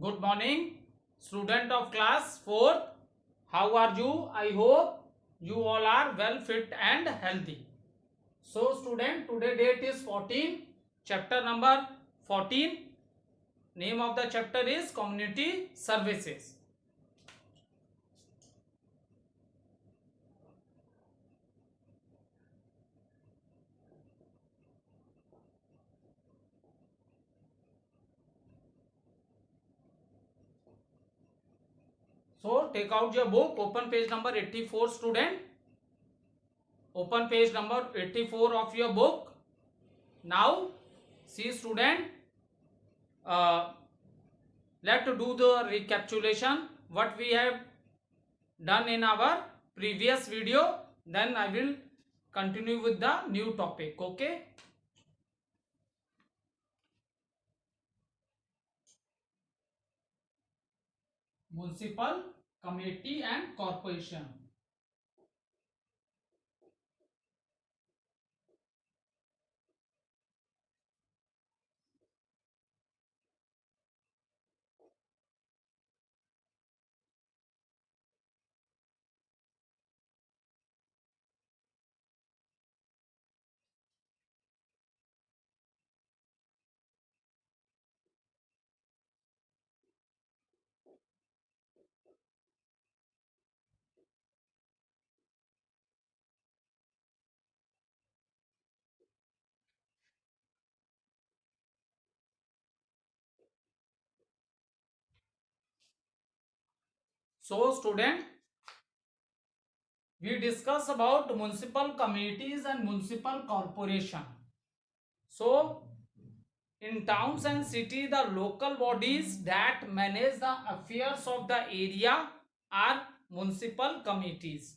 Good morning, student of class 4th. How are you? I hope you all are well, fit and healthy. So student, today date is 14, chapter number 14. Name of the chapter is Community Services. So take out your book, open page number 84 student. Open page number 84 of your book. Now see student, uh, let's do the recapitulation what we have done in our previous video. Then I will continue with the new topic. Okay. Municipal committee and corporation. So student, we discuss about municipal committees and municipal corporation. So in towns and city, the local bodies that manage the affairs of the area are municipal committees.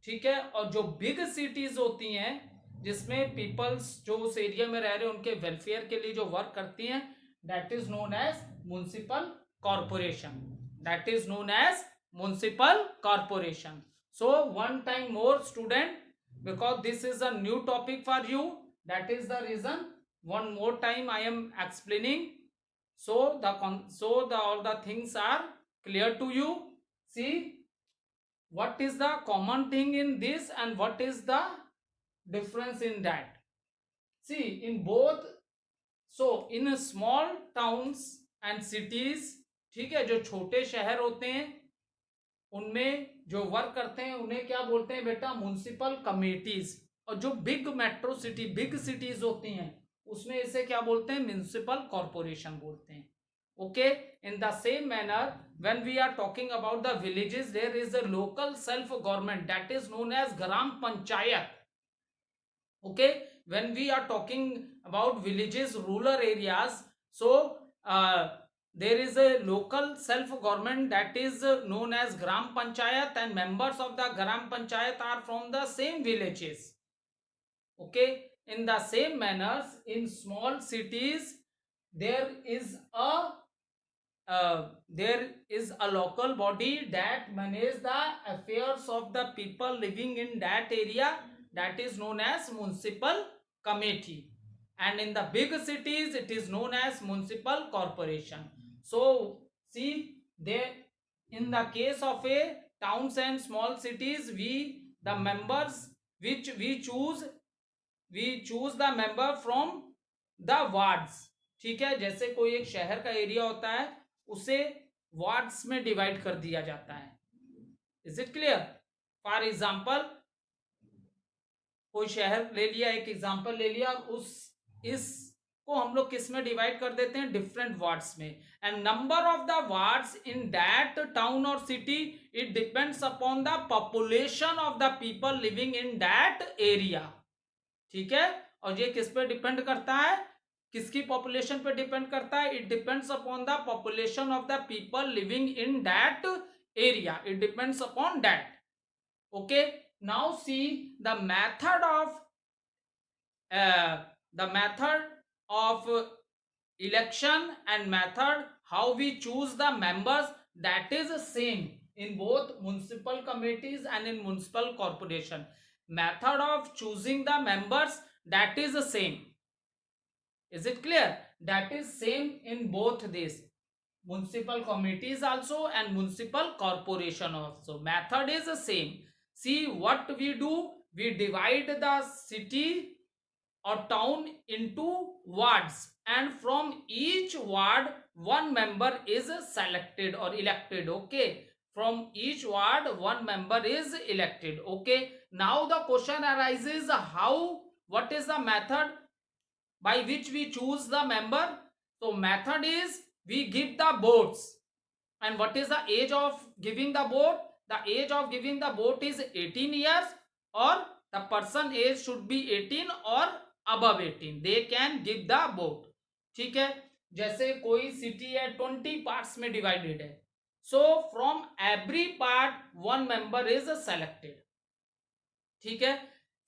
ठीक है. और जो big cities होती हैं जिसमें peoples जो उस area में रह रहे हैं उनके वेलफेयर के लिए जो वर्क करती हैं, that is known as municipal corporation. That is known as municipal corporation. So one time more student, because this is a new topic for you, that is the reason one more time I am explaining, so the all the things are clear to you. See what is the common thing in this and what is the difference in that. See in both, so in small towns and cities, ठीक है, जो छोटे शहर होते हैं उनमें जो work करते हैं उन्हें क्या बोलते हैं बेटा, म्युनिसिपल कमिटीज. और जो big metro city, big cities होती हैं उसमें इसे क्या बोलते हैं, म्युनिसिपल कॉर्पोरेशन बोलते हैं. Okay. In the same manner when we are talking about the villages, there is a local self government that is known as gram panchayat. Okay, when we are talking about villages, rural areas, so there is a local self government that is known as gram panchayat, and members of the gram panchayat are from the same villages. Okay. In the same manners, in small cities there is a local body that manage the affairs of the people living in that area, that is known as municipal committee. And in the big cities it is known as municipal corporation. So see, there in the case of a towns and small cities, we the members which we choose the member from the wards. ठीक है, जैसे कोई एक शहर का area होता है उसे वार्ड्स में डिवाइड कर दिया जाता है. Is it clear? For example कोई शहर ले लिया, एक एग्जाम्पल ले लिया, उस इसको हम लोग किस में डिवाइड कर देते हैं, डिफरेंट वार्ड्स में. And number of the wards in that town और सिटी, it depends upon the population of the people living in that area. ठीक है. और ये किस पे डिपेंड करता है, किसकी पॉपुलेशन पे डिपेंड करता है, it depends upon the population of the people living in that area. It depends upon that. Okay. Now see the method of election and method how we choose the members, that is same in both municipal committees and in municipal corporation. Method of choosing the members, that is the same. Is it clear? That is same in both these. municipal committees also and municipal corporation also. Method is the same. See what we do, we divide the city or town into wards, and from each ward one member is selected or elected. Okay, from each ward one member is elected. Okay, now the question arises, how, what is the method by which we choose the member? So method is we give the votes. And what is the age of giving the vote? The age of giving the vote is 18 years, or the person age should be 18 or above 18, they can give the vote. ठीक है, जैसे कोई city है 20 parts में divided है, so from every part one member is selected. ठीक है,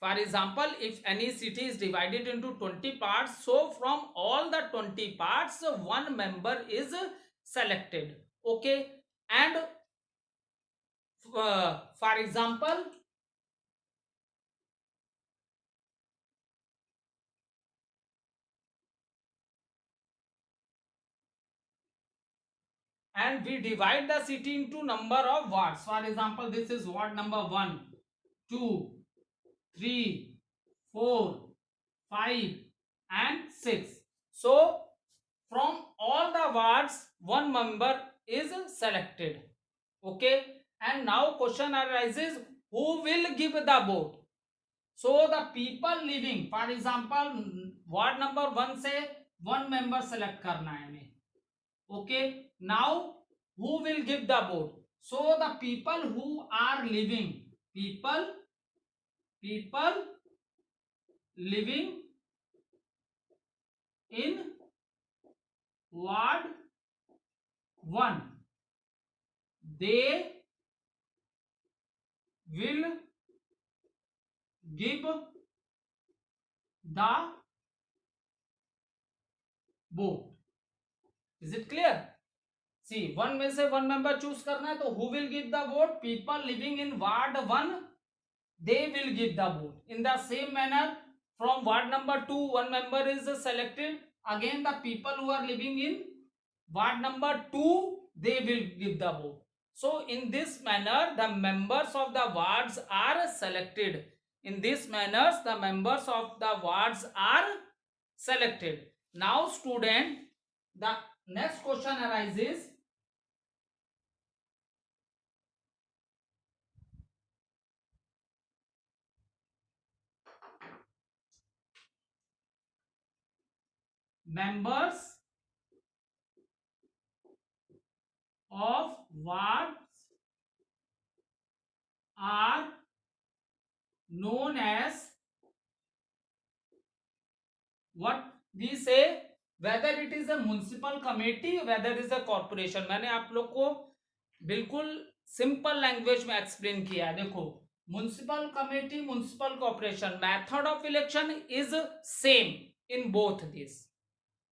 for example, if any city is divided into 20 parts, so from all the 20 parts one member is selected. Okay, and for example, and we divide the city into number of wards. For example, this is ward number 1, 2, 3, 4, 5 and 6. So from all the wards one member is selected. Okay, and now question arises, who will give the vote? So the people living, for example, ward number 1 से one member select करना है हमें. Okay, now who will give the vote? So the people who are living, people living in ward 1, they will give the vote. Is it clear? See, one में से one member choose करना है, तो who will give the vote? People living in ward 1, they will give the vote. In the same manner, from ward number 2 one member is selected, again the people who are living in ward number 2, they will give the vote. So in this manner the members of the wards are selected. In this manner the members of the wards are selected. Now student, the next question arises, members of wards are known as what we say, whether it is a municipal committee, whether it is a corporation. मैंने आप लोग को बिल्कुल simple language में explain किया है. देखो, municipal committee, municipal corporation, method of election is same in both this.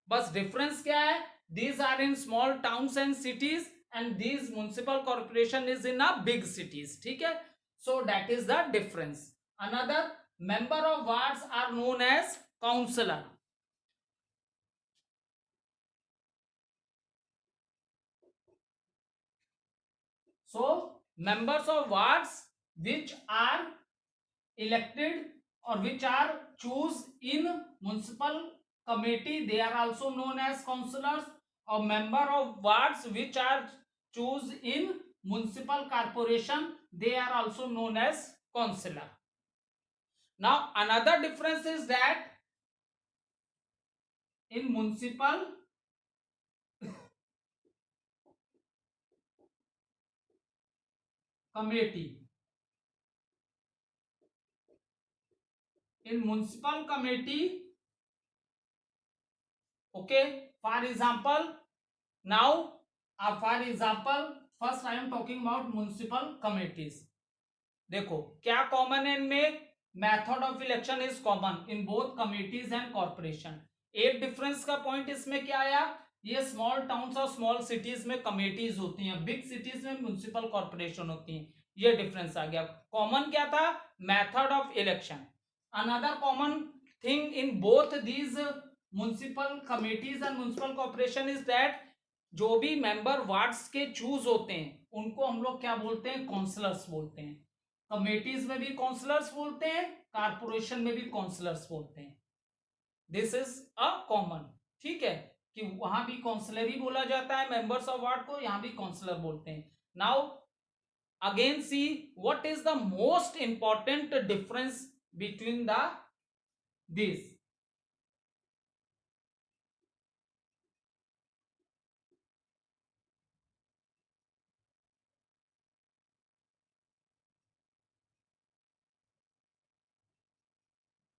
बस डिफरेंस क्या है? These are in small towns and cities and these municipal corporation is in a big cities. ठीक है, so that is the difference. Another, member of wards are known as councillor. So members of wards which are elected or which are choose in municipal committee, they are also known as councillors. Or member of wards which are choose in municipal corporation, they are also known as councillor. Now another difference is that in municipal committee, in municipal committee, okay, for example, now for example, first I am talking about municipal committees. देखो क्या common है इनमें? Method of election is common in both committees and corporation. एक difference का point इसमें क्या आया? ये स्मॉल टाउन्स और स्मॉल सिटीज में कमिटीज होती हैं, बिग सिटीज में म्युनिसिपल कॉर्पोरेशन होती हैं. ये डिफरेंस आ गया. कॉमन क्या था? Method of election. Another common thing in both these municipal committees and municipal corporation is that जो भी मेंबर वार्ड्स के चूज होते हैं उनको हम लोग क्या बोलते हैं, काउंसलर्स बोलते हैं। कमेटीज में भी काउंसलर्स बोलते हैं, कारपोरेशन में भी काउंसलर्स बोलते हैं। दिस इज अ कॉमन, ठीक है, कि वहां भी काउंसलर ही बोला जाता है मेंबर्स ऑफ वार्ड को, यहां भी काउंसलर बोलते हैं। Now again see what is the most important difference between the this.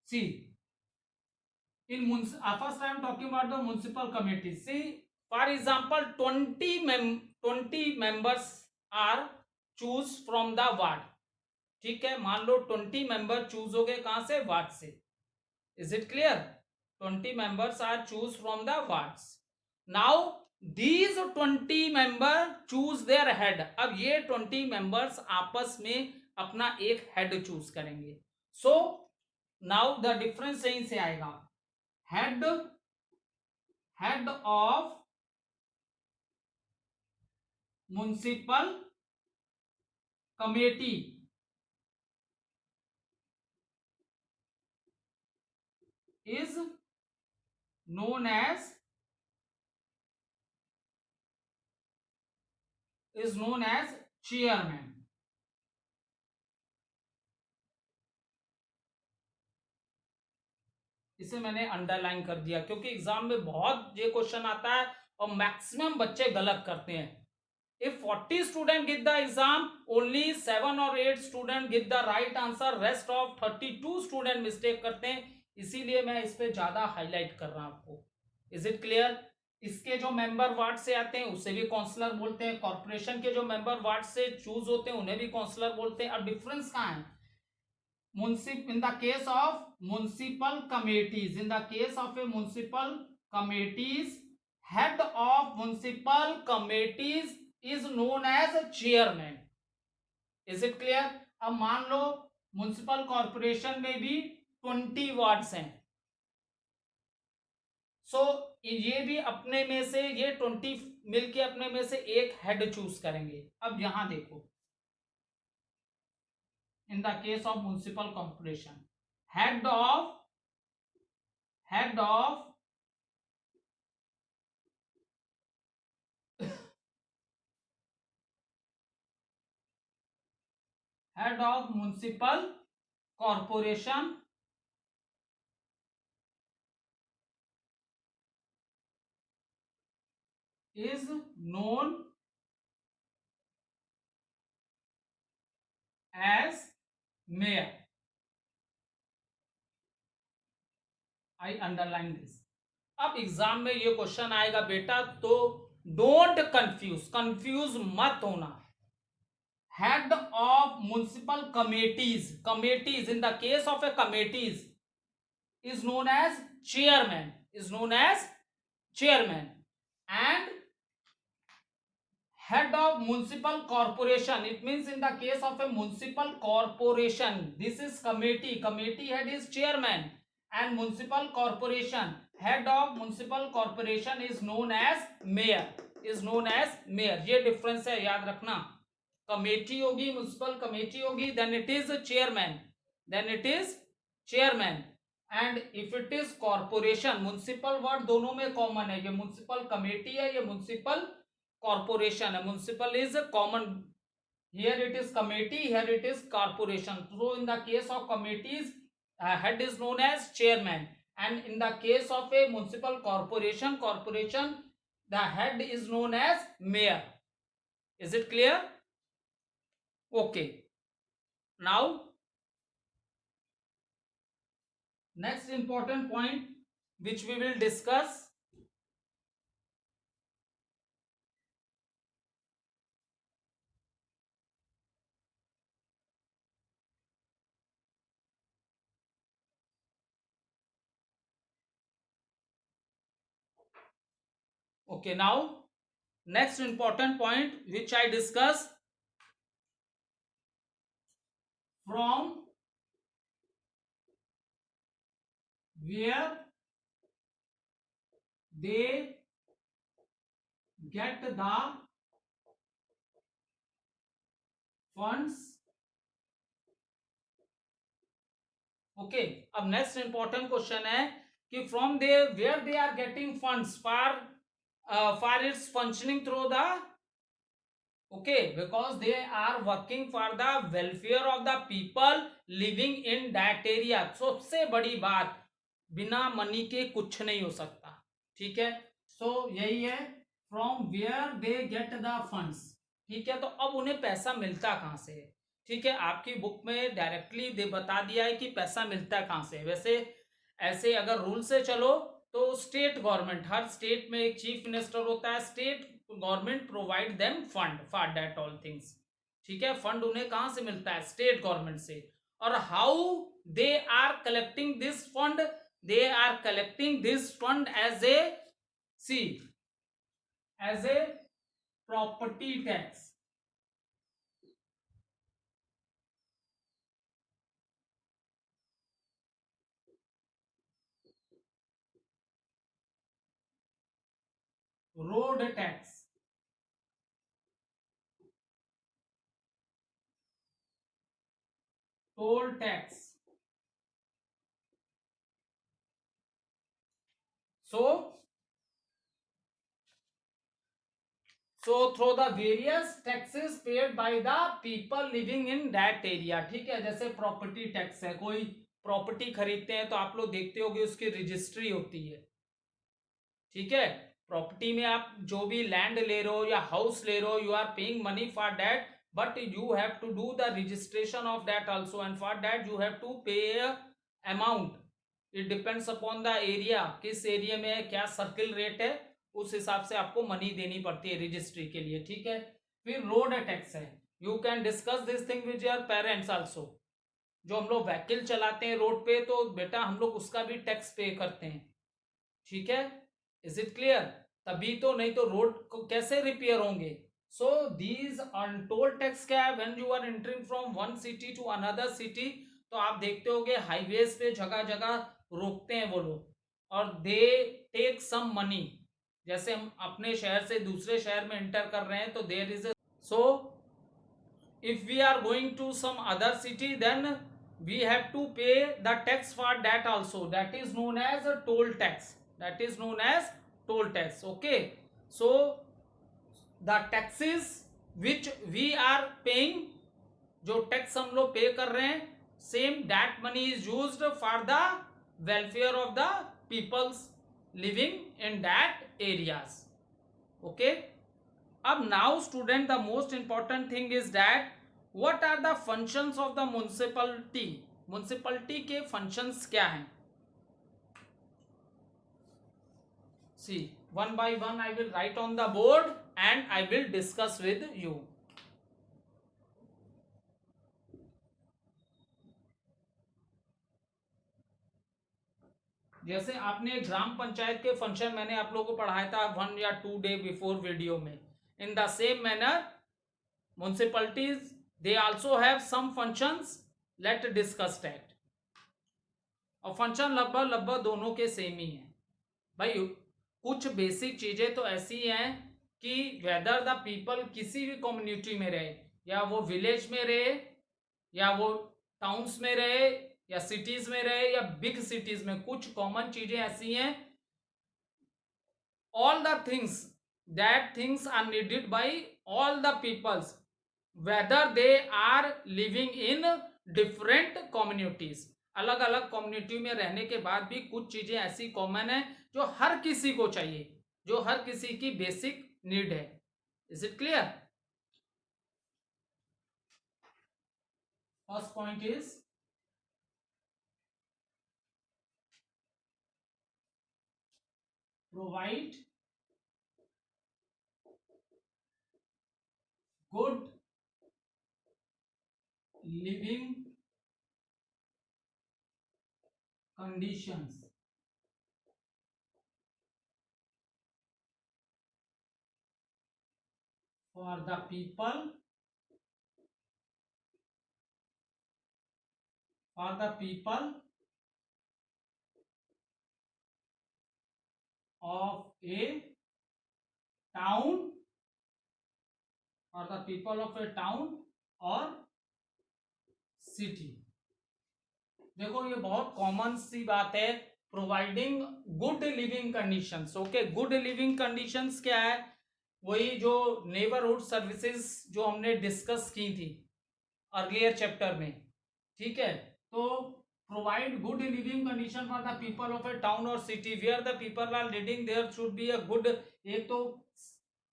See, first I am talking about the municipal committee. See, for example, 20 members are choose from the ward. ठीक है, मान लो 20 member choose हो गए, कहां से, ward से। Is it clear? 20 members are choose from the wards. Now these 20 member choose their head. अब ये 20 members आपस में अपना एक हेड चूज करेंगे। सो नाउ द डिफरेंस यहीं से आएगा। Head of municipal committee is known as chairman. इसे मैंने अंडरलाइन कर दिया क्योंकि एग्जाम में बहुत ये क्वेश्चन आता है और मैक्सिमम बच्चे गलत करते हैं। If 40 students give the exam, only 7 or 8 students give the right answer, rest of 32 students mistake करते हैं, इसीलिए मैं इस पे ज्यादा हाईलाइट कर रहा हूं आपको। Is it clear? इसके जो मेंबर वार्ड से आते हैं उसे भी काउंसलर बोलते हैं, कॉर्पोरेशन के जो मेंबर वार्ड से चूज होते हैं उन्हें भी काउंसलर बोलते हैं। अब डिफरेंस कहां है? In the case of municipal committees, in the case of a municipal committees, head of municipal committees is known as chairman. Is it clear? अब मान लो म्युनिसिपल कॉर्पोरेशन में भी 20 वार्ड्स हैं, सो ये भी अपने में से, ये 20 मिलके अपने में से एक हेड चूज करेंगे। अब यहां देखो, in the case of municipal corporation, head of head of head of municipal corporation is known as mayor. I underline this. अब एग्जाम में ये क्वेश्चन आएगा बेटा, तो डोंट कंफ्यूज मत होना। Head of municipal committees in the case of A committees is known as chairman and head of municipal corporation, it means in the case of a municipal corporation, this is committee head is chairman and municipal corporation head of municipal corporation is known as mayor. ये difference है, याद रखना। Committee होगी, municipal committee होगी, then it is chairman and if it is corporation, municipal word दोनों में common है, ये म्युनिसिपल कमेटी है, ये म्युनिसिपल कॉर्पोरेशन है। Municipal is common, here it is committee, here it is corporation. So in the case of committees head is known as chairman and in the case of a municipal corporation the head is known as mayor. Is it clear? Okay, now next important point which we will discuss, okay, now next important point which I discuss, from where they get the funds. Okay, अब next important question है कि from they where they are getting funds for its functioning through the okay because they are working for the welfare of the people living in that area. सबसे बड़ी बात, बिना money के कुछ नहीं हो सकता, ठीक है। सो यही है, from where they get the funds, ठीक है। तो अब उन्हें पैसा मिलता कहां से है, ठीक है। आपकी बुक में डायरेक्टली दे बता दिया है कि पैसा मिलता कहां से। वैसे ऐसे अगर रूल से चलो तो स्टेट गवर्नमेंट, हर स्टेट में एक चीफ मिनिस्टर होता है, state government provide them fund for that all things, ठीक है। फंड उन्हें कहां से मिलता है, स्टेट गवर्नमेंट से। और how they are collecting this fund, they are collecting this fund as A C as a property tax, road tax, toll tax. So through the various taxes paid by the people living in that area, ठीक है। जैसे property tax है, कोई property खरीदते हैं तो आप लोग देखते होगे उसकी रजिस्ट्री होती है, ठीक है। प्रॉपर्टी में आप जो भी लैंड ले रहे हो या हाउस ले रहे हो, you are paying money for that, but you have to do the registration of that also, and for that you have to pay amount. It depends upon the area, किस area में क्या circle rate है, उस हिसाब से आपको money देनी पड़ती है रजिस्ट्री के लिए, ठीक है। फिर रोड टैक्स है, you can discuss this thing with your parents also. जो हम लोग व्हीकल चलाते हैं रोड पे, तो बेटा हम लोग उसका भी टैक्स पे करते हैं, ठीक है। Is it clear? तभी तो, नहीं तो रोड को कैसे रिपेयर होंगे। सो दीज अनटोल्ड टैक्स क्या है, when you are entering from one city to another city, तो आप देखते होगे हाईवेज पे जगह जगह रोकते हैं वो लोग, और दे टेक सम मनी। जैसे हम अपने शहर से दूसरे शहर में एंटर कर रहे हैं तो there is so if we are going to some other city, then we have to pay the tax for that also, that is known as a toll tax, that is known as toll tax, okay. So the taxes which we are paying, जो tax हम लोग pay कर रहे हैं, same that money is used for the welfare of the peoples living in that areas, okay. अब now student, the most important thing is that what are the functions of the municipality. Municipality के functions क्या हैं? See, one by one I will write on the board and I will discuss with you. जैसे आपने ग्राम पंचायत के function मैंने आप लोगों को पढ़ाया था 1 या 2 डे बिफोर वीडियो में, in the same manner municipalities they also have some functions, let discuss that. और फंक्शन लगभग लगभग दोनों के सेम ही हैं भाई। कुछ बेसिक चीजें तो ऐसी हैं कि वेदर द पीपल किसी भी कम्युनिटी में रहे, या वो विलेज में रहे, या वो टाउन्स में रहे, या सिटीज में रहे, या बिग सिटीज में, कुछ कॉमन चीजें ऐसी हैं। All the things that things are needed by all the peoples, whether they are living in different communities. अलग अलग कम्युनिटी में रहने के बाद भी कुछ चीजें ऐसी कॉमन है जो हर किसी को चाहिए, जो हर किसी की बेसिक नीड है। Is it clear? First point is provide good living conditions for the people, for the people of a town or the people of a town or city. देखो ये बहुत कॉमन सी बात है, providing good living conditions. Okay, good living conditions क्या है? वही जो neighbourhood services जो हमने डिस्कस की थी अर्लियर चैप्टर में. ठीक है, तो provide good living condition for the people of a town और city where the people are living there should be a good. एक तो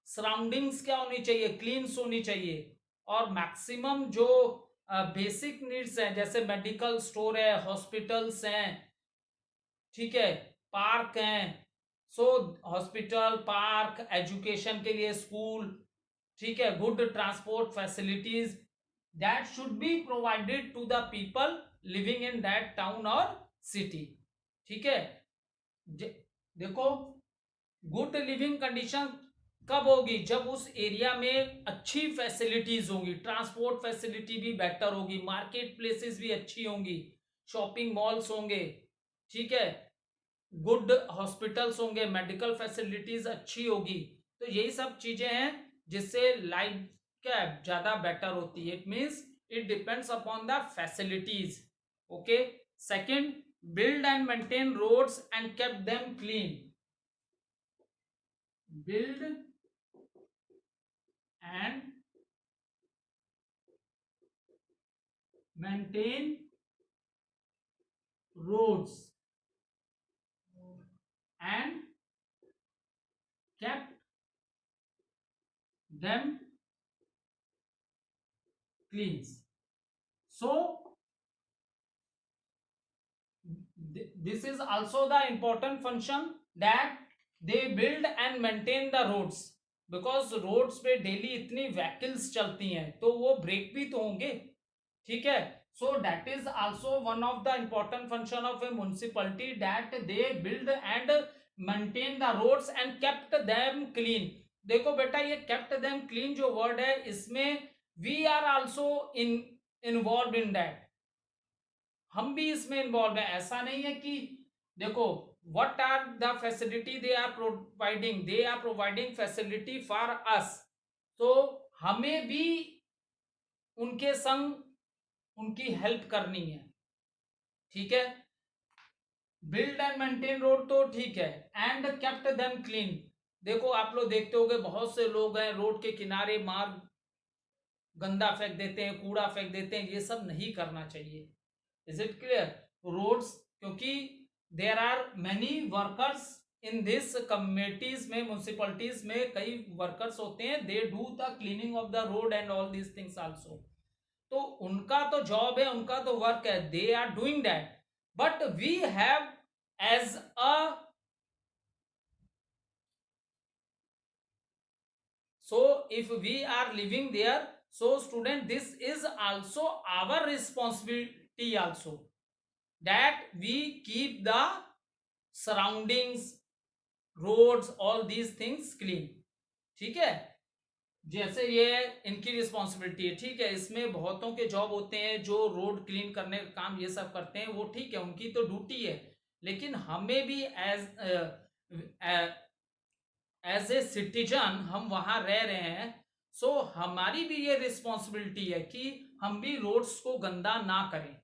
सराउंडिंग्स क्या होनी चाहिए? क्लीन्स होनी चाहिए. और मैक्सिमम जो बेसिक नीड्स हैं जैसे मेडिकल स्टोर है, हॉस्पिटल्स हैं, ठीक है, पार्क हैं. सो हॉस्पिटल, पार्क, एजुकेशन के लिए स्कूल, ठीक है, good transport facilities that should be provided to the people living in that town और सिटी. ठीक है, देखो गुड लिविंग कंडीशन कब होगी? जब उस एरिया में अच्छी फैसिलिटीज होंगी, ट्रांसपोर्ट फैसिलिटी भी बेटर होगी, मार्केट प्लेसेस भी अच्छी होंगी, शॉपिंग मॉल्स होंगे, ठीक है, गुड हॉस्पिटल्स होंगे, मेडिकल फैसिलिटीज अच्छी होगी. तो यही सब चीजें हैं जिससे लाइफ क्या है ज्यादा बेटर होती है. It means it depends upon the facilities. Okay, second, build and maintain roads and kept them clean. Build and maintain roads and kept them clean. So this is also the important function that they build and maintain the roads, because roads पे daily इतनी vehicles चलती हैं तो वो break भी तो होंगे. ठीक है, so that is also one of the important function of a municipality, that they build and maintain the roads and kept them clean. देखो बेटा ये kept them clean जो वर्ड है इसमें we are also involved in that. हम भी इसमें involve है. ऐसा नहीं है कि देखो what are the facility they are providing, they are providing facility for us, तो हमें भी उनके संग उनकी हेल्प करनी है. ठीक है, बिल्ड एंड मेंटेन रोड तो ठीक है, एंड केप्ट देम क्लीन. देखो आप लोग देखते होंगे बहुत से लोग हैं रोड के किनारे मार गंदा फेंक देते हैं, कूड़ा फेंक देते हैं. ये सब नहीं करना चाहिए. Is it clear? रोड्स, क्योंकि there are many workers in this communities में, म्यूनिसिपलिटीज में कई वर्कर्स होते हैं, they do the cleaning of the road and all these things also. तो उनका तो जॉब है, उनका तो वर्क है, they are doing that. But we have as a so if we are living there, so student this is also our responsibility also, that we keep the surroundings, roads, all these things clean. ठीक है, जैसे ये इनकी responsibility है. ठीक है, इसमें बहुतों के जॉब होते हैं जो रोड क्लीन करने का काम ये सब करते हैं, वो ठीक है, उनकी तो ड्यूटी है. लेकिन हमें भी एज ए सिटीजन हम वहां रह रहे हैं, सो हमारी भी ये रिस्पॉन्सिबिलिटी है कि हम भी रोड्स को गंदा ना करें.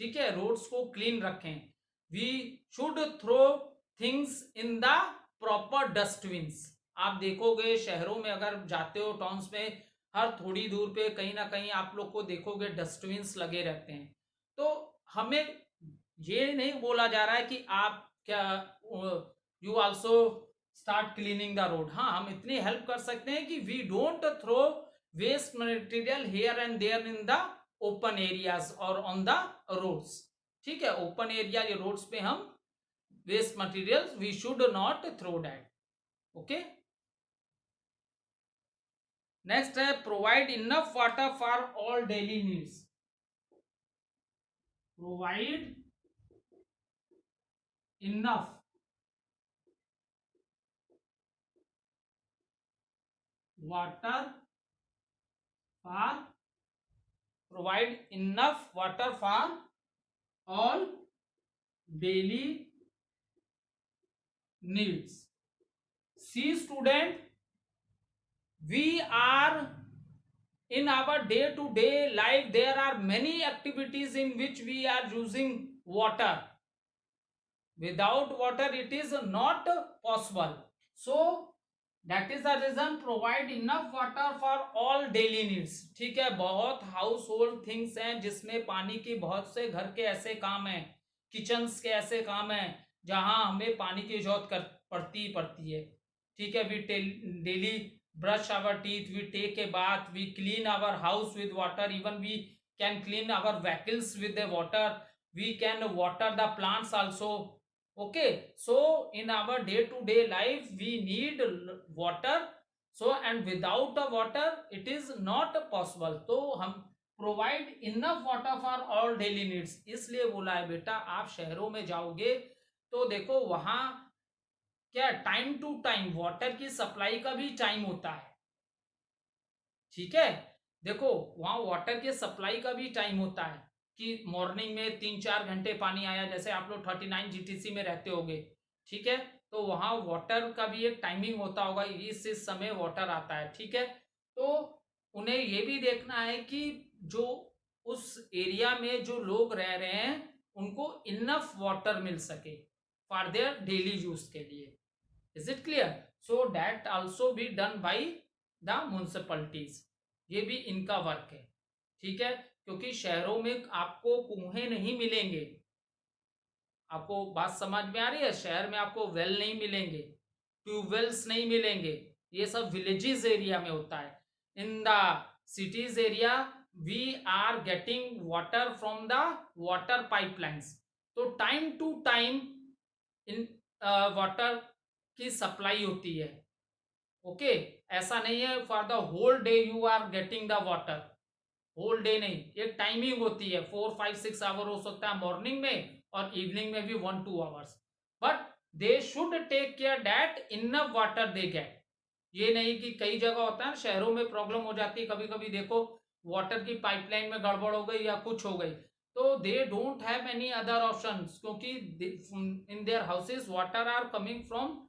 ठीक है, रोड्स को क्लीन रखें. We should throw things in the proper dustbins. आप देखोगे शहरों में अगर जाते हो, टाउन्स में, हर थोड़ी दूर पे कहीं ना कहीं आप लोग को देखोगे डस्टबिन्स लगे रहते हैं. तो हमें ये नहीं बोला जा रहा है कि आप क्या you also start cleaning the road. हाँ, हम इतनी हेल्प कर सकते हैं कि we don't throw waste material here and there in the open areas और ऑन द रोड्स. ठीक है, ओपन एरिया या रोड्स पे हम waste material we should not throw that. Okay, next है provide enough water for all daily needs. Provide enough water for provide enough water for all daily needs. See student, we are in our day to day life, there are many activities in which we are using water. Without water it is not possible. So that is the reason provide enough water for all daily needs. ठीक है, बहुत house hold things हैं जिसमें पानी की, बहुत से घर के ऐसे काम हैं, किचन्स के ऐसे काम हैं जहां हमें पानी की जरूरत कर पड़ती है. ठीक है, we daily brush our teeth, we take a bath, we clean our house with water, even we can clean our vehicles with the water, we can water the plants also. Okay, so in our day to day life we need water. So and without the water it is not possible. तो हम provide enough water for all daily needs. इसलिए बोला है बेटा, आप शहरों में जाओगे तो देखो वहां क्या टाइम टू टाइम वाटर की सप्लाई का भी टाइम होता है. ठीक है, देखो वहां वाटर के सप्लाई का भी टाइम होता है कि मॉर्निंग में 3-4 घंटे पानी आया, जैसे आप लोग 39 जीटीसी में रहते होगे. ठीक है, तो वहां वाटर का भी एक टाइमिंग होता होगा, इस समय वाटर आता है. ठीक है, तो उन्हें ये भी देखना है कि जो उस एरिया में जो लोग रह रहे हैं उनको इनफ वाटर मिल सके फॉर देयर डेली यूज के लिए. Is it clear? So that also be done by the municipalities. ये भी इनका वर्क है. ठीक है, क्योंकि शहरों में आपको कुएं नहीं मिलेंगे. आपको बात समझ में आ रही है? शहर में आपको वेल नहीं मिलेंगे, ट्यूबवेल्स नहीं मिलेंगे. ये सब विलेजेस एरिया में होता है. In the cities area we are getting water from the water pipelines. तो time to time in water की सप्लाई होती है. ओके, ऐसा नहीं है for the whole day you are getting the water. Whole day नहीं, एक टाइमिंग होती है, 4-5-6 आवर हो सकता है मॉर्निंग में, और इवनिंग में भी 1-2 hours. But they should take care that enough water they get. ये नहीं कि कई जगह होता है शहरों में प्रॉब्लम हो जाती है कभी कभी. देखो वाटर की पाइपलाइन में गड़बड़ हो गई या कुछ हो गई, तो they don't have any other option, क्योंकि in their houses water are coming from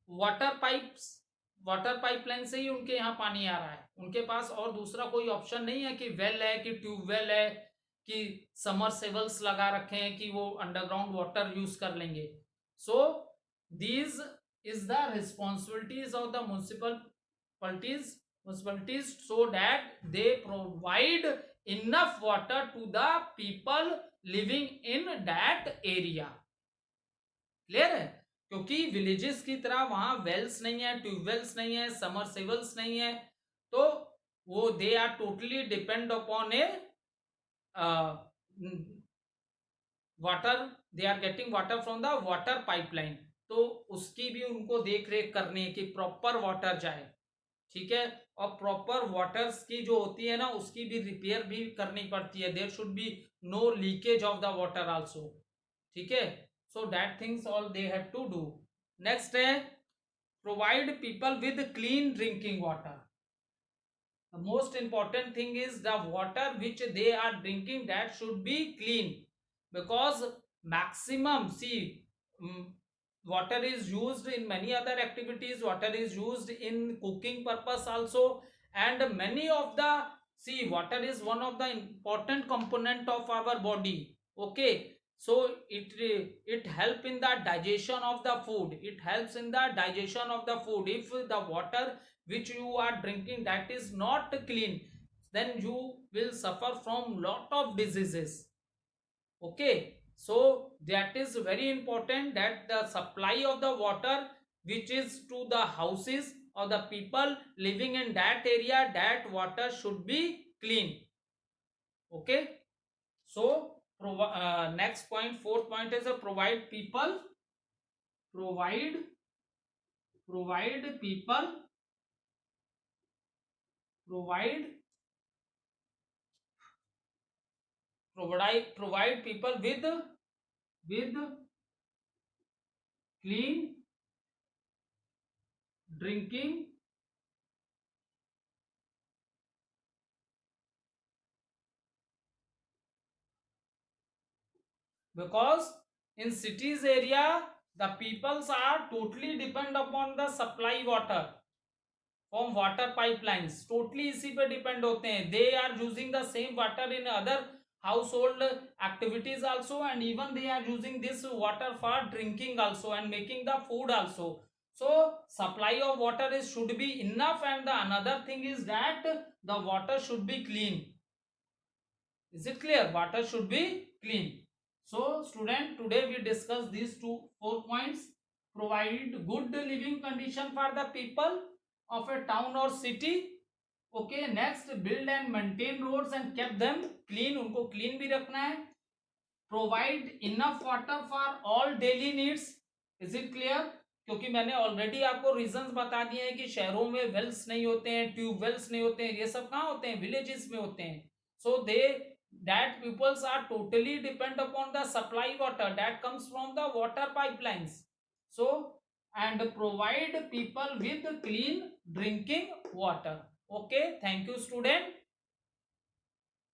water pipes. Water pipeline से ही उनके यहाँ पानी आ रहा है. उनके पास और दूसरा कोई ऑप्शन नहीं है कि वेल है कि ट्यूबवेल है कि समरसेबल्स लगा रखे हैं कि वो अंडरग्राउंड वाटर यूज कर लेंगे. So these is the responsibilities of the municipalities so that they provide enough water to the people living in that area. Clear है? क्योंकि विलेजेस की तरह वहां वेल्स नहीं है, ट्यूबवेल्स नहीं है, समरसेबल्स नहीं है, तो वो they are totally depend upon a water. They are getting water from the water pipeline. तो उसकी भी उनको देख रेख करनी है कि प्रॉपर वाटर जाए. ठीक है, और प्रॉपर वाटर्स की जो होती है ना उसकी भी रिपेयर भी करनी पड़ती है. There should be no leakage of the water also. ठीक है, so that things all they have to do. Next है provide people with clean drinking water. The most important thing is the water which they are drinking, that should be clean, because maximum, see, water is used in many other activities, water is used in cooking purpose also, and many of the, see, water is one of the important component of our body. Okay, so it help in the digestion of the food. It helps in the digestion of the food. If the water which you are drinking that is not clean, then you will suffer from lot of diseases. Okay, so that is very important that the supply of the water which is to the houses or the people living in that area, that water should be clean. Okay, so next point, fourth point is provide people provide people provide people with clean drinking because in cities area the peoples are totally depend upon the supply water. From water pipelines, totally इसी पे depend होते हैं. They are using the same water in other household activities also, and even they are using this water for drinking also and making the food also. So supply of water is should be enough, and the another thing is that the water should be clean. Is it clear? Water should be clean. So student, today we discuss these 4 points. Provide good living condition for the people of a town or city. Okay, next build and maintain roads and keep them clean, उनको clean भी रखना है. Provide enough water for all daily needs. Is it clear? क्योंकि मैंने already आपको reasons बता दिए हैं कि शहरों में वेल्स नहीं होते हैं, ट्यूब वेल्स नहीं होते हैं. ये सब कहाँ होते हैं? विलेजेस में होते हैं. So they that peoples are totally depend upon the supply water that comes from the water pipelines. So and provide people with clean drinking water. Okay, thank you student.